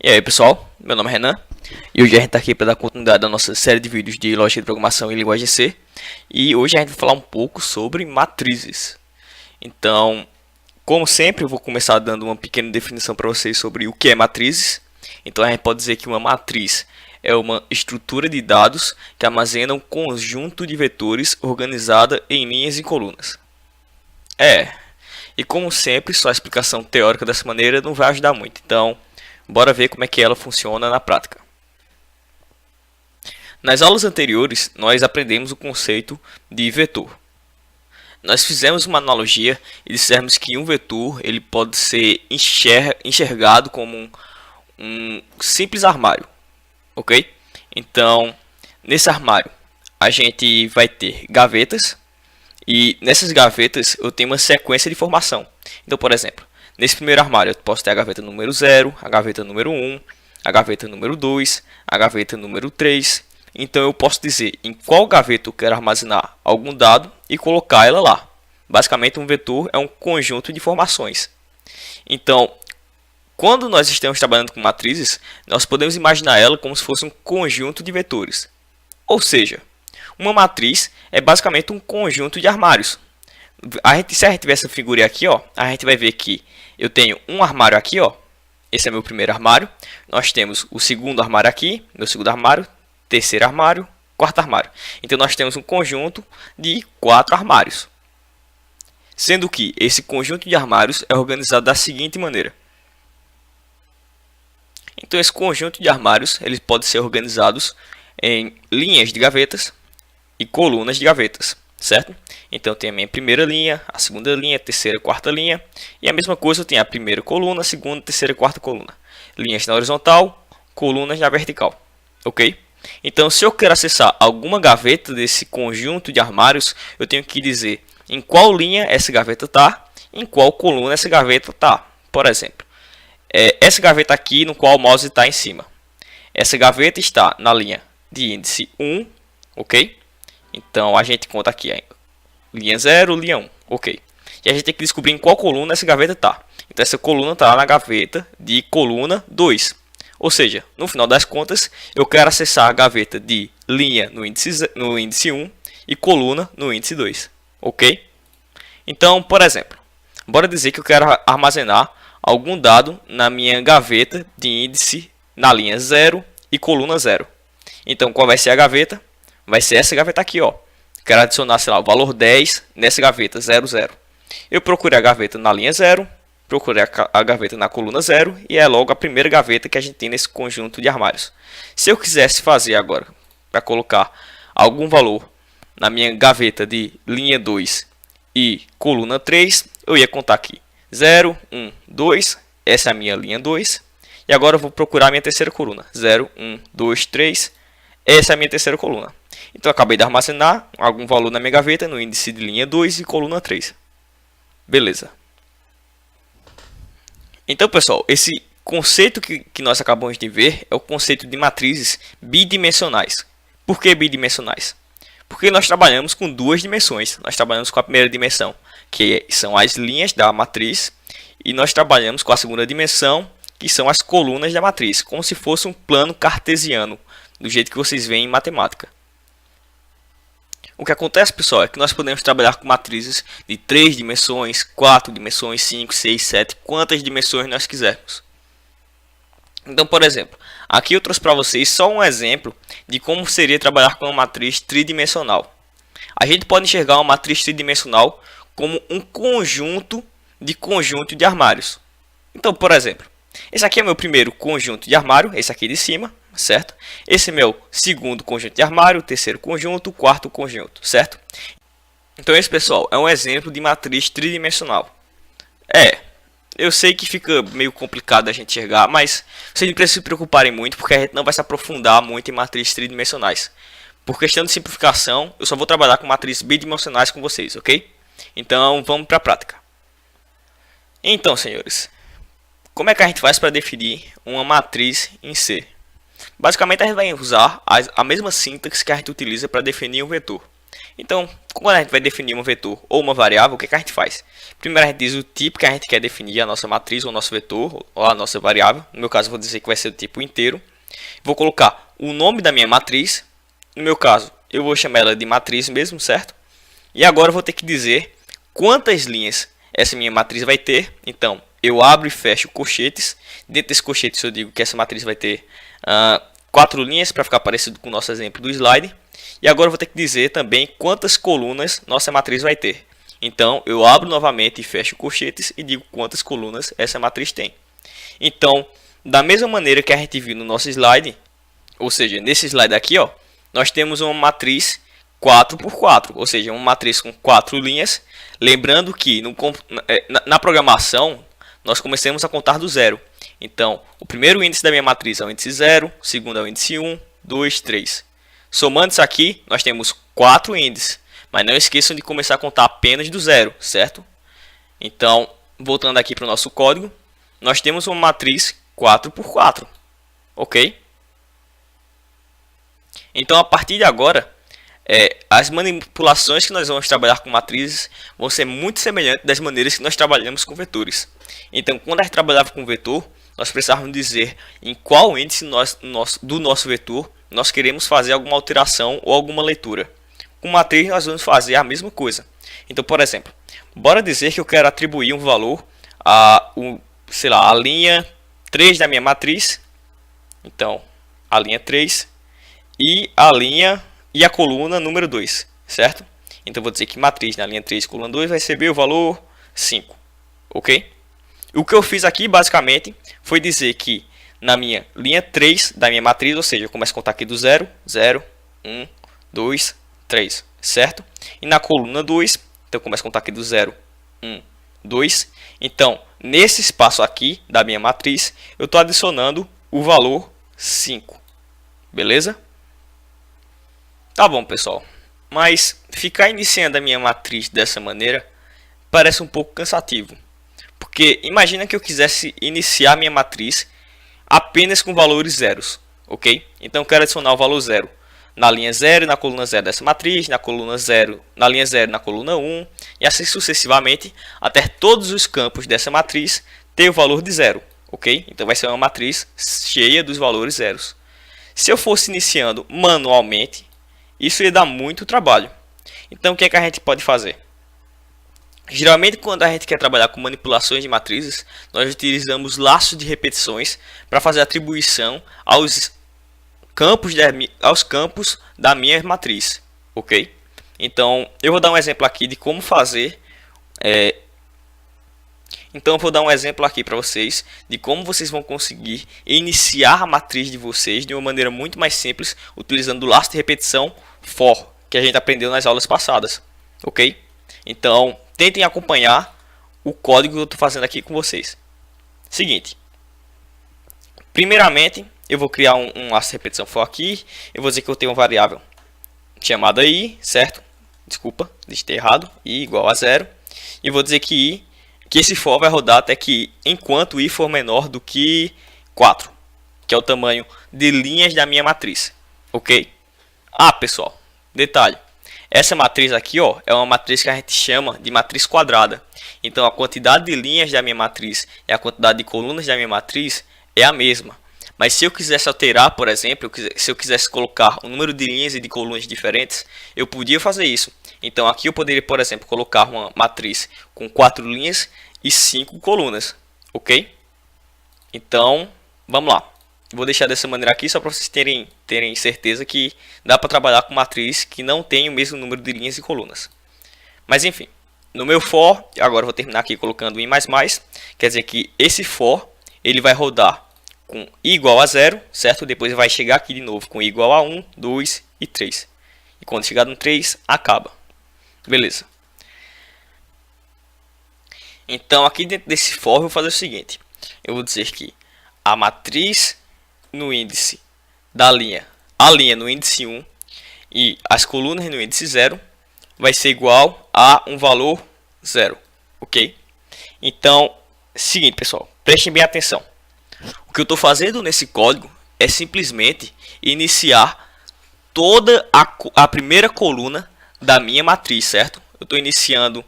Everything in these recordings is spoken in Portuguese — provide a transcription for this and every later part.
E aí pessoal, meu nome é Renan e hoje a gente está aqui para dar continuidade à nossa série de vídeos de lógica de programação em linguagem C. E hoje a gente vai falar um pouco sobre matrizes. Então, como sempre, eu vou começar dando uma pequena definição para vocês sobre o que é matrizes. Então a gente pode dizer que uma matriz é uma estrutura de dados que armazena um conjunto de vetores organizada em linhas e colunas. E como sempre, só a explicação teórica dessa maneira não vai ajudar muito. Então, bora ver como é que ela funciona na prática. Nas aulas anteriores, nós aprendemos o conceito de vetor. Nós fizemos uma analogia e dissemos que um vetor ele pode ser enxergado como um simples armário, ok? Então, nesse armário, a gente vai ter gavetas e nessas gavetas eu tenho uma sequência de informação. Então, por exemplo, nesse primeiro armário eu posso ter a gaveta número 0, a gaveta número 1, a gaveta número 2, a gaveta número 3. Então eu posso dizer em qual gaveta eu quero armazenar algum dado e colocar ela lá. Basicamente um vetor é um conjunto de informações. Então, quando nós estamos trabalhando com matrizes, nós podemos imaginar ela como se fosse um conjunto de vetores. Ou seja, uma matriz é basicamente um conjunto de armários. Se a gente tiver essa figura aqui, ó, a gente vai ver que eu tenho um armário aqui, ó. Esse é meu primeiro armário. Nós temos o segundo armário aqui, meu segundo armário, terceiro armário, quarto armário. Então nós temos um conjunto de 4 armários. Sendo que esse conjunto de armários é organizado da seguinte maneira. Então esse conjunto de armários eles podem ser organizados em linhas de gavetas e colunas de gavetas, certo? Então tem a minha primeira linha, a segunda linha, a terceira e quarta linha. E a mesma coisa eu tenho a primeira coluna, a segunda, terceira e quarta coluna. Linhas na horizontal, colunas na vertical. Ok? Então se eu quero acessar alguma gaveta desse conjunto de armários, eu tenho que dizer em qual linha essa gaveta está, em qual coluna essa gaveta está. Por exemplo, essa gaveta aqui no qual o mouse está em cima. Essa gaveta está na linha de índice 1, ok? Então a gente conta aqui linha 0, linha 1, ok. E a gente tem que descobrir em qual coluna essa gaveta está. Então essa coluna está na gaveta de coluna 2. Ou seja, no final das contas, eu quero acessar a gaveta de linha no índice 1 e coluna no índice 2, ok? Então, por exemplo, bora dizer que eu quero armazenar algum dado na minha gaveta de índice na linha 0 e coluna 0. Então, qual vai ser a gaveta? Vai ser essa gaveta aqui, ó. Quero adicionar, sei lá, o valor 10 nessa gaveta 00. Eu procurei a gaveta na linha 0, procurei a gaveta na coluna 0 e é logo a primeira gaveta que a gente tem nesse conjunto de armários. Se eu quisesse fazer agora para colocar algum valor na minha gaveta de linha 2 e coluna 3, eu ia contar aqui 0, 1, 2, essa é a minha linha 2. E agora eu vou procurar a minha terceira coluna, 0, 1, 2, 3, essa é a minha terceira coluna. Então eu acabei de armazenar algum valor na minha gaveta no índice de linha 2 e coluna 3. Beleza. Então pessoal, esse conceito que nós acabamos de ver é o conceito de matrizes bidimensionais. Por que bidimensionais? Porque nós trabalhamos com duas dimensões. Nós trabalhamos com a primeira dimensão, que são as linhas da matriz, e nós trabalhamos com a segunda dimensão, que são as colunas da matriz, como se fosse um plano cartesiano, do jeito que vocês veem em matemática. O que acontece, pessoal, é que nós podemos trabalhar com matrizes de 3 dimensões, 4 dimensões, 5, 6, 7, quantas dimensões nós quisermos. Então, por exemplo, aqui eu trouxe para vocês só um exemplo de como seria trabalhar com uma matriz tridimensional. A gente pode enxergar uma matriz tridimensional como um conjunto de armários. Então, por exemplo, esse aqui é meu primeiro conjunto de armário, esse aqui de cima, certo? Esse é meu segundo conjunto de armário, terceiro conjunto, quarto conjunto, certo? Então esse, pessoal, é um exemplo de matriz tridimensional. Eu sei que fica meio complicado a gente enxergar, mas vocês não precisam se preocuparem muito, porque a gente não vai se aprofundar muito em matrizes tridimensionais. Por questão de simplificação, eu só vou trabalhar com matrizes bidimensionais com vocês, ok? Então vamos para a prática. Então, senhores, como é que a gente faz para definir uma matriz em C? Basicamente a gente vai usar a mesma sintaxe que a gente utiliza para definir um vetor. Então, quando a gente vai definir um vetor ou uma variável, o que a gente faz? Primeiro a gente diz o tipo que a gente quer definir, a nossa matriz ou nosso vetor, ou a nossa variável. No meu caso, eu vou dizer que vai ser o tipo inteiro. Vou colocar o nome da minha matriz. No meu caso, eu vou chamar ela de matriz mesmo, certo? E agora eu vou ter que dizer quantas linhas essa minha matriz vai ter. Então, eu abro e fecho colchetes. Dentro desse colchetes eu digo que essa matriz vai ter 4 linhas, para ficar parecido com o nosso exemplo do slide. E agora eu vou ter que dizer também quantas colunas nossa matriz vai ter. Então, eu abro novamente e fecho colchetes e digo quantas colunas essa matriz tem. Então, da mesma maneira que a gente viu no nosso slide, ou seja, nesse slide aqui, ó, nós temos uma matriz 4 por 4, ou seja, uma matriz com 4 linhas. Lembrando que na programação, nós começamos a contar do zero. Então, o primeiro índice da minha matriz é o índice 0, o segundo é o índice 1, 2, 3. Somando isso aqui, nós temos 4 índices. Mas não esqueçam de começar a contar apenas do zero, certo? Então, voltando aqui para o nosso código, nós temos uma matriz 4 por 4. Ok? Então, a partir de agora, as manipulações que nós vamos trabalhar com matrizes vão ser muito semelhantes das maneiras que nós trabalhamos com vetores. Então, quando a gente trabalhava com vetor, nós precisávamos dizer em qual índice do nosso vetor nós queremos fazer alguma alteração ou alguma leitura. Com matriz nós vamos fazer a mesma coisa. Então, por exemplo, bora dizer que eu quero atribuir um valor a linha 3 da minha matriz. Então, a linha 3 e a coluna número 2, certo? Então, vou dizer que matriz na linha 3, coluna 2 vai receber o valor 5, ok? O que eu fiz aqui, basicamente, foi dizer que na minha linha 3 da minha matriz, ou seja, eu começo a contar aqui do 0, 0, 1, 2, 3, certo? E na coluna 2, então eu começo a contar aqui do 0, 1, 2. Então, nesse espaço aqui da minha matriz, eu estou adicionando o valor 5, beleza? Tá bom, pessoal, mas ficar iniciando a minha matriz dessa maneira parece um pouco cansativo. Porque imagina que eu quisesse iniciar minha matriz apenas com valores zeros, ok? Então eu quero adicionar o valor 0 na linha 0 e na coluna 0 dessa matriz, na coluna 0, na linha 0 na coluna 1, e assim sucessivamente, até todos os campos dessa matriz ter o valor de 0, ok? Então vai ser uma matriz cheia dos valores zeros. Se eu fosse iniciando manualmente, isso ia dar muito trabalho. Então o que é que a gente pode fazer? Geralmente, quando a gente quer trabalhar com manipulações de matrizes, nós utilizamos laços de repetições para fazer atribuição aos campos da minha matriz, ok? Então, eu vou dar um exemplo aqui de como fazer. Então, eu vou dar um exemplo aqui para vocês de como vocês vão conseguir iniciar a matriz de vocês de uma maneira muito mais simples, utilizando o laço de repetição for, que a gente aprendeu nas aulas passadas, ok? Então, tentem acompanhar o código que eu estou fazendo aqui com vocês. Seguinte. Primeiramente, eu vou criar um laço de repetição for aqui. Eu vou dizer que eu tenho uma variável chamada i, certo? Desculpa, digitei errado. I igual a 0. E vou dizer que esse for vai rodar até que enquanto i for menor do que 4. Que é o tamanho de linhas da minha matriz. Ok? Ah, pessoal, detalhe. Essa matriz aqui, ó, é uma matriz que a gente chama de matriz quadrada. Então, a quantidade de linhas da minha matriz e a quantidade de colunas da minha matriz é a mesma. Mas se eu quisesse alterar, por exemplo, se eu quisesse colocar um número de linhas e de colunas diferentes, eu podia fazer isso. Então, aqui eu poderia, por exemplo, colocar uma matriz com 4 linhas e 5 colunas. Ok? Então, vamos lá. Vou deixar dessa maneira aqui só para vocês terem certeza que dá para trabalhar com matriz que não tem o mesmo número de linhas e colunas. Mas enfim, no meu for, agora vou terminar aqui colocando i++, quer dizer que esse for ele vai rodar com i igual a 0, certo? Depois vai chegar aqui de novo com i igual a 1, 2 e 3. E quando chegar no 3, acaba. Beleza. Então aqui dentro desse for eu vou fazer o seguinte. Eu vou dizer que a matriz no índice da linha, a linha no índice 1 e as colunas no índice 0 vai ser igual a um valor 0, ok? Então, seguinte, pessoal, prestem bem atenção. O que eu estou fazendo nesse código é simplesmente iniciar toda a primeira coluna da minha matriz, certo? Eu estou iniciando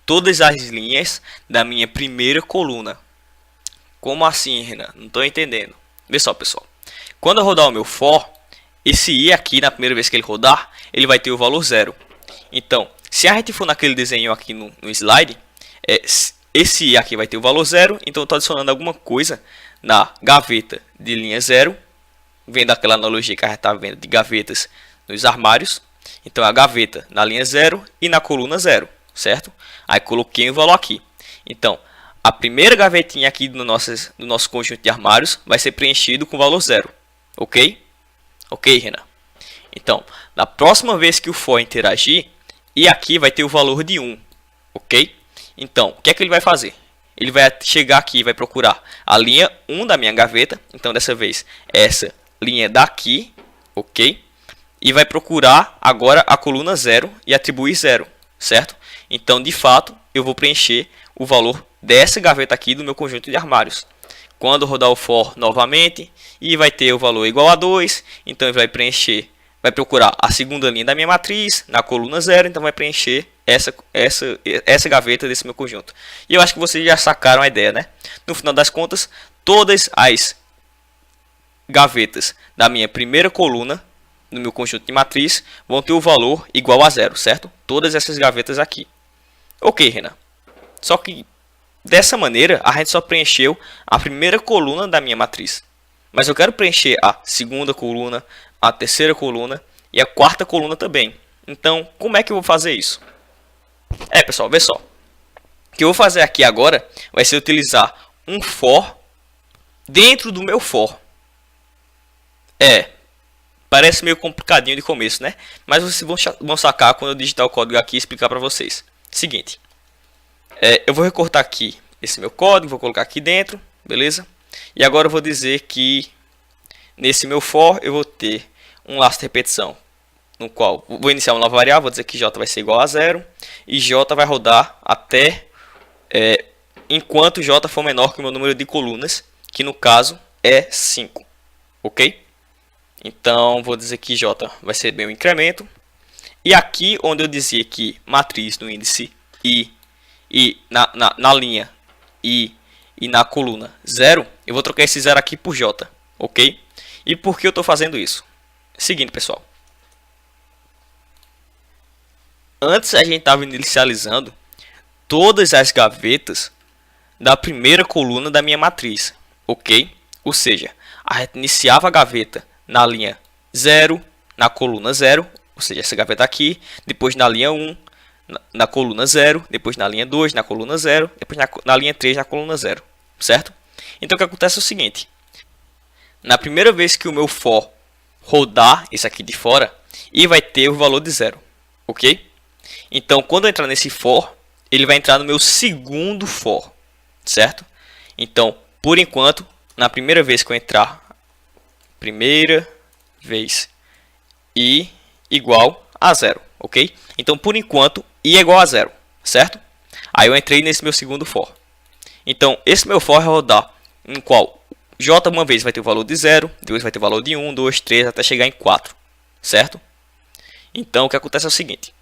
todas as linhas da minha primeira coluna. Como assim, Renan? Não estou entendendo. Vê só, pessoal. Quando eu rodar o meu for, esse i aqui, na primeira vez que ele rodar, ele vai ter o valor 0. Então, se a gente for naquele desenho aqui no slide, esse i aqui vai ter o valor 0. Então, eu estou adicionando alguma coisa na gaveta de linha 0. Vendo aquela analogia que a gente está vendo de gavetas nos armários. Então, a gaveta na linha 0 e na coluna 0, certo? Aí, coloquei o valor aqui. Então, a primeira gavetinha aqui do nosso conjunto de armários vai ser preenchido com o valor 0. Ok? Ok, Renan? Então, na próxima vez que o for interagir, e aqui vai ter o valor de 1. Ok? Então, o que é que ele vai fazer? Ele vai chegar aqui e vai procurar a linha 1 da minha gaveta. Então, dessa vez, essa linha daqui. Ok? E vai procurar agora a coluna 0 e atribuir 0. Certo? Então, de fato, eu vou preencher o valor dessa gaveta aqui do meu conjunto de armários. Quando rodar o for novamente, e vai ter o valor igual a 2, então ele vai preencher, vai procurar a segunda linha da minha matriz, na coluna 0, então vai preencher essa gaveta desse meu conjunto. E eu acho que vocês já sacaram a ideia, né? No final das contas, todas as gavetas da minha primeira coluna, no meu conjunto de matriz, vão ter o valor igual a 0, certo? Todas essas gavetas aqui. Ok, Renan. Só que dessa maneira, a gente só preencheu a primeira coluna da minha matriz. Mas eu quero preencher a segunda coluna, a terceira coluna e a quarta coluna também. Então, como é que eu vou fazer isso? Pessoal, vê só. O que eu vou fazer aqui agora vai ser utilizar um for dentro do meu for. Parece meio complicadinho de começo, né? Mas vocês vão sacar quando eu digitar o código aqui e explicar para vocês. Seguinte. Eu vou recortar aqui esse meu código, vou colocar aqui dentro, beleza? E agora eu vou dizer que nesse meu for eu vou ter um laço de repetição, no qual vou iniciar uma nova variável, vou dizer que j vai ser igual a 0 e j vai rodar até enquanto j for menor que o meu número de colunas, que no caso é 5, ok? Então vou dizer que j vai ser meu incremento, e aqui onde eu dizia que matriz no índice i e na linha i e na coluna 0, eu vou trocar esse 0 aqui por j, ok? E por que eu estou fazendo isso? Seguinte, pessoal. Antes a gente estava inicializando todas as gavetas da primeira coluna da minha matriz, ok? Ou seja, a gente iniciava a gaveta na linha 0, na coluna 0, ou seja, essa gaveta aqui, depois na linha 1, na coluna 0, depois na linha 2, na coluna 0, depois na linha 3, na coluna 0, certo? Então o que acontece é o seguinte, na primeira vez que o meu for rodar esse aqui de fora, e vai ter o valor de 0, ok? Então quando eu entrar nesse for, ele vai entrar no meu segundo for, certo? Então, por enquanto, na primeira vez que eu entrar, primeira vez i igual a 0, ok? Então, por enquanto, i é igual a 0, certo? Aí eu entrei nesse meu segundo for. Então, esse meu for vai rodar em qual j uma vez vai ter o valor de 0, depois vai ter o valor de 1, 2, 3, até chegar em 4, certo? Então, o que acontece é o seguinte.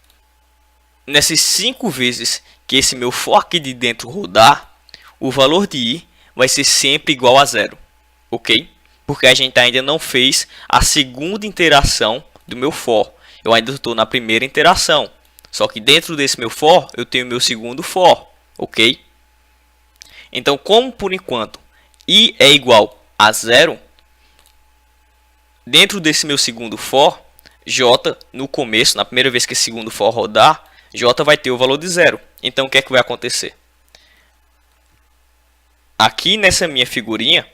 Nessas 5 vezes que esse meu for aqui de dentro rodar, o valor de i vai ser sempre igual a 0, ok? Porque a gente ainda não fez a segunda interação do meu for. Eu ainda estou na primeira interação. Só que dentro desse meu for, eu tenho meu segundo for, ok? Então, como por enquanto i é igual a 0, dentro desse meu segundo for, j no começo, na primeira vez que esse segundo for rodar, j vai ter o valor de 0. Então, o que é que vai acontecer? Aqui nessa minha figurinha,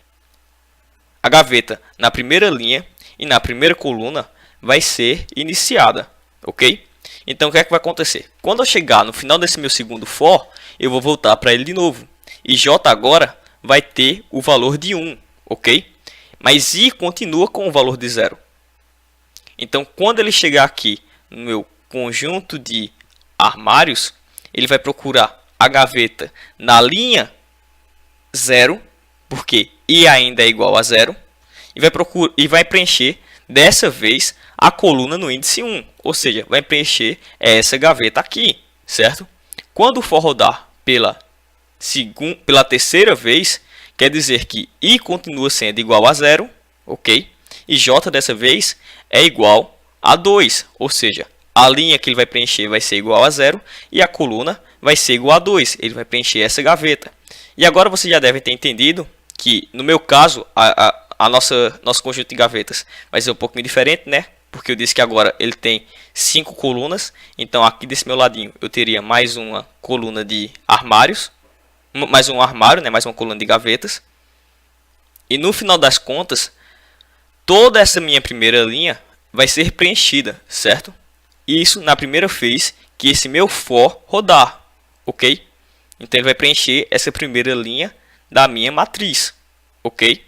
a gaveta na primeira linha e na primeira coluna vai ser iniciada, ok? Então, o que é que vai acontecer? Quando eu chegar no final desse meu segundo for, eu vou voltar para ele de novo. E j agora vai ter o valor de 1, ok? Mas i continua com o valor de 0. Então, quando ele chegar aqui no meu conjunto de armários, ele vai procurar a gaveta na linha 0, porque i ainda é igual a 0, e vai preencher Dessa vez, a coluna no índice 1, ou seja, vai preencher essa gaveta aqui, certo? Quando for rodar pela terceira vez, quer dizer que I continua sendo igual a 0, ok? E J dessa vez é igual a 2, ou seja, a linha que ele vai preencher vai ser igual a 0 e a coluna vai ser igual a 2, ele vai preencher essa gaveta. E agora você já deve ter entendido que, no meu caso, nosso conjunto de gavetas vai ser um pouquinho diferente, né? Porque eu disse que agora ele tem 5 colunas. Então aqui desse meu ladinho eu teria mais uma coluna de armários. Mais um armário, né? Mais uma coluna de gavetas. E no final das contas, toda essa minha primeira linha vai ser preenchida, certo? Isso na primeira vez que esse meu for rodar, ok? Então ele vai preencher essa primeira linha da minha matriz, ok?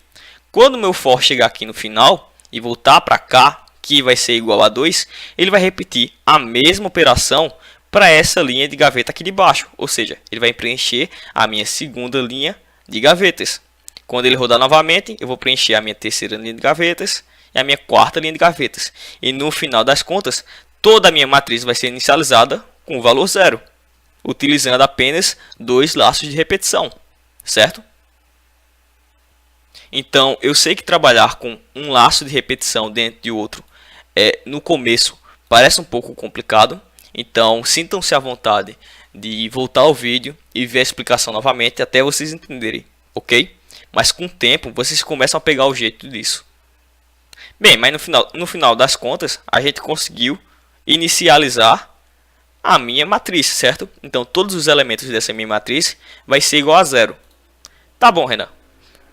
Quando o meu for chegar aqui no final e voltar para cá, que vai ser igual a 2, ele vai repetir a mesma operação para essa linha de gaveta aqui de baixo. Ou seja, ele vai preencher a minha segunda linha de gavetas. Quando ele rodar novamente, eu vou preencher a minha terceira linha de gavetas e a minha quarta linha de gavetas. E no final das contas, toda a minha matriz vai ser inicializada com o valor 0, utilizando apenas 2 laços de repetição, certo? Então, eu sei que trabalhar com um laço de repetição dentro de outro no começo parece um pouco complicado. Então, sintam-se à vontade de voltar ao vídeo e ver a explicação novamente até vocês entenderem, ok? Mas com o tempo, vocês começam a pegar o jeito disso. Bem, mas no final das contas, a gente conseguiu inicializar a minha matriz, certo? Então, todos os elementos dessa minha matriz vai ser igual a 0. Tá bom, Renan.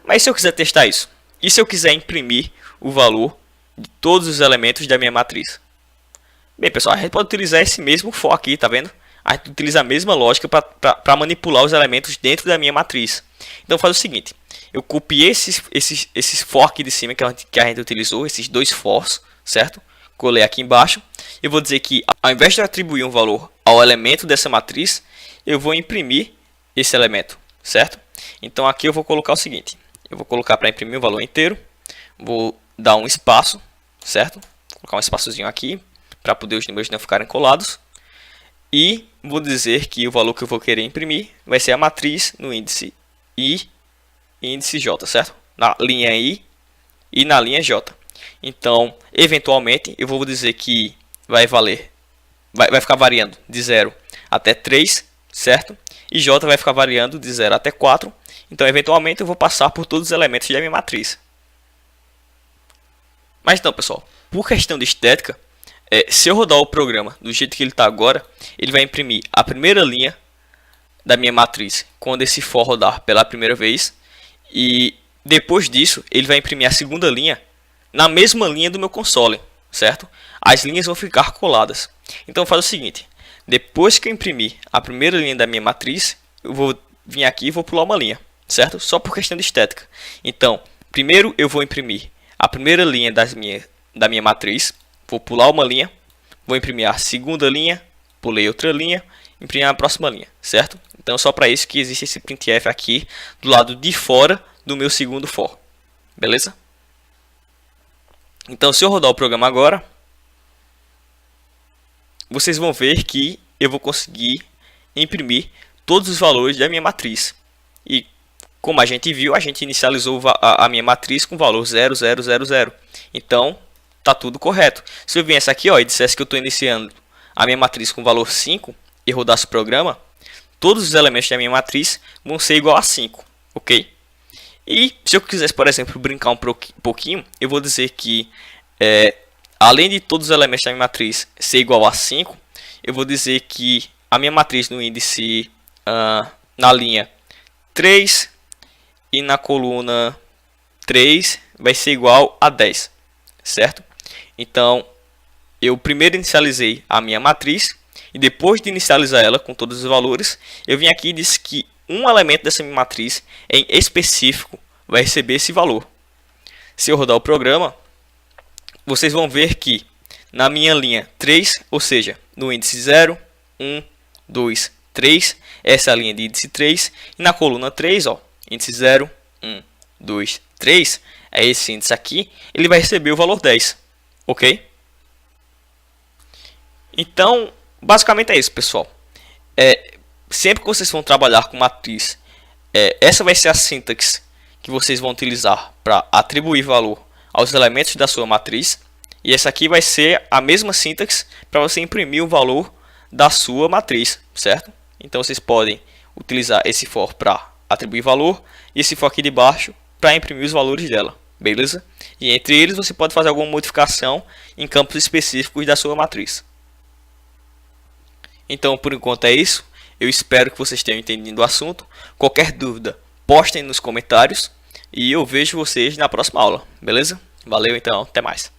Mas se eu quiser testar isso? E se eu quiser imprimir o valor de todos os elementos da minha matriz? Bem, pessoal, a gente pode utilizar esse mesmo for aqui, tá vendo? A gente utiliza a mesma lógica para manipular os elementos dentro da minha matriz. Então faz o seguinte, eu copiei esses for aqui de cima que a gente utilizou, esses 2 fors, certo? Colei aqui embaixo. Eu vou dizer que ao invés de atribuir um valor ao elemento dessa matriz, eu vou imprimir esse elemento, certo? Então aqui eu vou colocar o seguinte. Eu vou colocar para imprimir o valor inteiro. Vou dar um espaço, certo? Vou colocar um espaçozinho aqui para poder os números não ficarem colados. E vou dizer que o valor que eu vou querer imprimir vai ser a matriz no índice I e índice J, certo? Na linha I e na linha J. Então, eventualmente, eu vou dizer que vai ficar variando de 0 até 3, certo? E J vai ficar variando de 0 até 4. Então, eventualmente, eu vou passar por todos os elementos da minha matriz. Mas então, pessoal, por questão de estética, se eu rodar o programa do jeito que ele está agora, ele vai imprimir a primeira linha da minha matriz quando esse for rodar pela primeira vez. E depois disso, ele vai imprimir a segunda linha na mesma linha do meu console, certo? As linhas vão ficar coladas. Então, faz o seguinte. Depois que eu imprimir a primeira linha da minha matriz, eu vou vir aqui e vou pular uma linha, certo? Só por questão de estética. Então, primeiro eu vou imprimir a primeira linha da minha matriz, vou pular uma linha, vou imprimir a segunda linha, pulei outra linha, imprimir a próxima linha, certo? Então, só para isso que existe esse printf aqui do lado de fora do meu segundo for, beleza? Então, se eu rodar o programa agora, vocês vão ver que eu vou conseguir imprimir todos os valores da minha matriz. E como a gente viu, a gente inicializou a minha matriz com o valor 0, 0, 0, 0. Então, tá tudo correto. Se eu viesse aqui e dissesse que eu estou iniciando a minha matriz com o valor 5 e rodasse o programa, todos os elementos da minha matriz vão ser igual a 5, ok? E se eu quisesse, por exemplo, brincar um pouquinho, eu vou dizer que além de todos os elementos da minha matriz ser igual a 5, eu vou dizer que a minha matriz no índice na linha 3 e na coluna 3 vai ser igual a 10, certo? Então, eu primeiro inicializei a minha matriz e depois de inicializar ela com todos os valores, eu vim aqui e disse que um elemento dessa minha matriz em específico vai receber esse valor. Se eu rodar o programa, vocês vão ver que na minha linha 3, ou seja, no índice 0, 1, 2, 3, essa é a linha de índice 3, e na coluna 3, índice 0, 1, 2, 3, é esse índice aqui, ele vai receber o valor 10, ok? Então, basicamente é isso, pessoal. Sempre que vocês vão trabalhar com matriz, essa vai ser a sintaxe que vocês vão utilizar para atribuir valor aos elementos da sua matriz. E essa aqui vai ser a mesma sintaxe para você imprimir o valor da sua matriz, certo? Então vocês podem utilizar esse for para atribuir valor e esse for aqui de baixo para imprimir os valores dela, beleza? E entre eles você pode fazer alguma modificação em campos específicos da sua matriz. Então por enquanto é isso. Eu espero que vocês tenham entendido o assunto. Qualquer dúvida, postem nos comentários e eu vejo vocês na próxima aula, beleza? Valeu então, até mais.